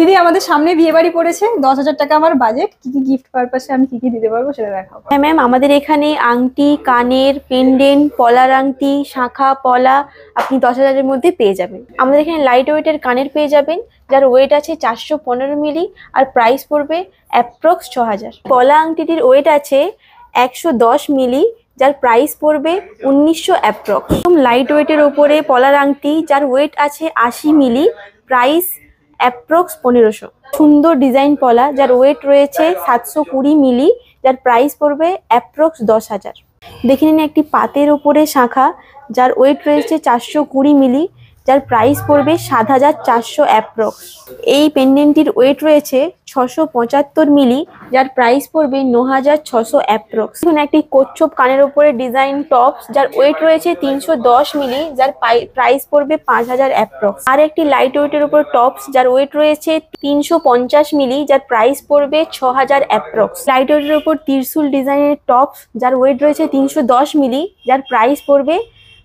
দিদি আমাদের সামনে বিয়ে বাড়ি পড়েছে, 10,000 টাকা আমার বাজেট। কি কি গিফট পারপাসে আমি কি দিতে পারবো সেটা দেখাবো। হ্যাঁ ম্যাম, আমাদের এখানে আংটি, কানের, পেন্ডেন্ট, পলার আংটি, শাখা, পলা আপনি 10,000-এর মধ্যে পেয়ে যাবেন। আমাদের এখানে লাইট ওয়েটের কানের পেয়ে যাবেন, যার ওয়েট আছে 415 মিলি আর প্রাইস পড়বে অ্যাপ্রক্স 6,000। পলা আংটিটির ওয়েট আছে 110 মিলি, যার প্রাইস পড়বে 1900 অ্যাপ্রক্স। লাইট ওয়েটের ওপরে পলার আংটি যার ওয়েট আছে 80 মিলি, প্রাইস অ্যাপ্রক্স 1500। সুন্দর ডিজাইন পলা যার ওয়েট রয়েছে 720 মিলি, যার প্রাইস পড়বে অ্যাপ্রক্স 10,000। দেখে নিন একটি পাতের ওপরে শাখা যার ওয়েট রয়েছে 420 মিলি, যার প্রাইস পড়বে 7,400 অ্যাপ্রক্স। এই পেন্ডেন্টটির ওয়েট রয়েছে 675 মিলি, যার প্রাইস পড়বে 9,600 অ্যাপ্রক্স। এখন একটি কচ্ছপ কানের উপরে ডিজাইন টপস যার ওয়েট রয়েছে 310 মিলি, যার প্রাইস পড়বে 5,000 অ্যাপ্রক্স। আর একটি লাইট ওয়েটের উপর টপস যার ওয়েট রয়েছে 350 মিলি, যার প্রাইস পড়বে 6,000 অ্যাপ্রক্স। লাইট ওয়েটের উপর ত্রিশূল ডিজাইনের টপস যার ওয়েট রয়েছে 310 মিলি, যার প্রাইস পড়বে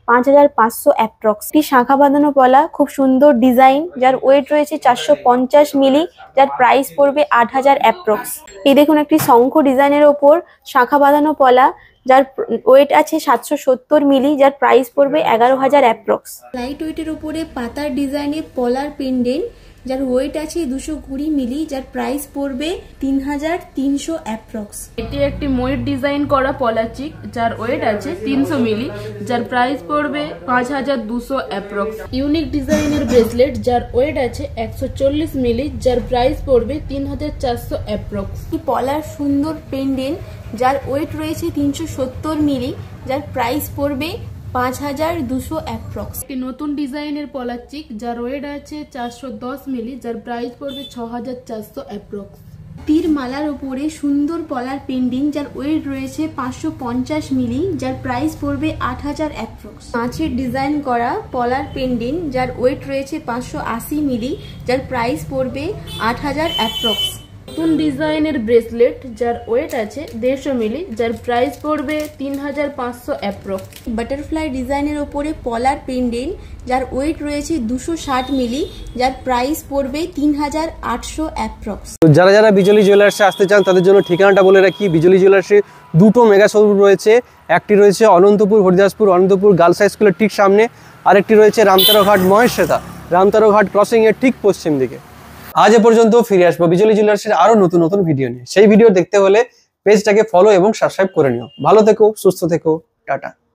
5,500 অ্যাপ্রক্স। একটি শাখা বাঁধানো পলা খুব সুন্দর ডিজাইন যার ওয়েট রয়েছে 450 মিলি, যার প্রাইস পড়বে 8,000 অ্যাপ্রক্স। এই দেখুন একটি শঙ্খ ডিজাইনের ওপর শাখা বাঁধানো পলা যার ওয়েট আছে 770 মিলি, যার প্রাইস পড়বে 11,000 অ্যাপ্রক্স। লাইট ওয়েটের উপরে পাতার ডিজাইনে পলার পেন্ডেন্ট যার ওয়েট আছে 220 মিলি, যার প্রাইস পড়বে 3,300 অ্যাপ্রক্স। এটি একটি ময়ূর ডিজাইন করা পলাচিক যার ওয়েট আছে 300 মিলি, যার প্রাইস পড়বে 5,200 অ্যাপ্রক্স। ইউনিক ডিজাইনের ব্রেসলেট যার ওয়েট আছে 140 মিলি, যার প্রাইস পড়বে 3,400 অ্যাপ্রক্স। পলার সুন্দর পেন্ডেন্ট যার ওয়েট রয়েছে 370 মিলি, যার প্রাইস পড়বে 5,200 অ্যাপ্রক্স। একটি নতুন ডিজাইনের পলাচিক যার ওয়েট আছে 410 মিলি, যার প্রাইস পড়বে 6,400 অ্যাপ্রক্স। তীর মালার উপরে সুন্দর পলার পেন্ডেন্ট যার ওয়েট রয়েছে 550 মিলি, যার প্রাইস পড়বে 8,000 অ্যাপ্রক্স। মাছের ডিজাইন করা পলার পেন্ডেন্ট যার ওয়েট রয়েছে 580 মিলি, যার প্রাইস পড়বে 8,000 অ্যাপ্রক্স। নতুন ডিজাইনের ব্রেসলেট যার ওয়েট আছে 150 মিলি, যার প্রাইস পড়বে 3,500 অ্যাপ্রক্স। বাটারফ্লাই ডিজাইনের ওপরে পলার পেন্ডেন্ট যার ওয়েট রয়েছে 260 মিলি, যার প্রাইস পড়বে 3,800 অ্যাপ্রক্স। যারা যারা বিজলি জুয়েলার্সে আসতে চান তাদের জন্য ঠিকানাটা বলে রাখি। বিজলি জুয়েলার্সে দুটো মেগা শোরুম রয়েছে। একটি রয়েছে অনন্তপুর হরিদাসপুর অনন্তপুর গার্লস হাই স্কুলের ঠিক সামনে, আরেকটি রয়েছে রামতারঘাট মহেশ্বেতা রামতারঘাট ক্রসিং এর ঠিক পশ্চিম দিকে। আজ এ পর্যন্ত, ফিরে আসবো বিজলি জুয়েলার্সের আরো নতুন নতুন ভিডিও নিয়ে। সেই ভিডিও দেখতে হলে পেজটাকে ফলো এবং সাবস্ক্রাইব করে নিও। ভালো থেকো, সুস্থ থেকো, টাটা।